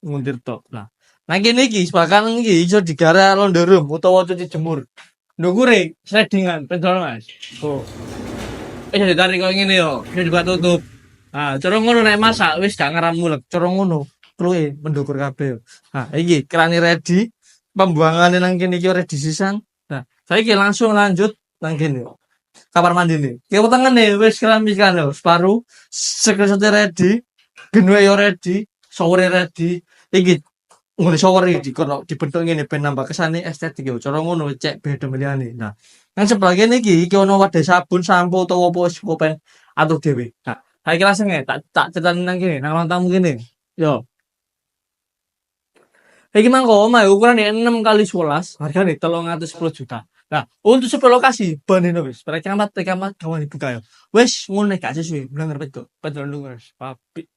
nguntir tok. Nah kene iki sepakan iki iso digara londorum utawa cuci jemur. Ndukure shreddingan pentol Mas. Oh, iso ditarik koyo ngene yo, iso dibuka tutup. Ah, cara ngono nek masak wis gak ngaram mulek, cara ngono. Kluwe mendukur kabeh yo. Nah, iki kerane ready, pembuangane nang kene iki ready sisan. Nah, saiki langsung lanjut nang kene yo. Kamar mandi nih. Kayak tengene wis keramik kan yo, separuh, screenshot ready, genwe yo ready, shower ready. Iki ngene shower iki kono dibentuk ngene ben nambah kesane estetik yo. Cara ngono cek beda milihane. Nah, nang sebelah kene iki ono wadah sabun, sampo utawa apa wis kok pengen atur dhewe. Nah, saiki langsung tak tak ceritain nang kene, nang ruang tamu kene. Yo, iki mangko omahe ukurane 6 kali 11, hargane 310 juta. Nah, untuk sebuah lokasi, banene wis, perek camat, kawan dibuka yo. Wis ngono gak sesuai, bener betul. Betul lu, Mas. Papi.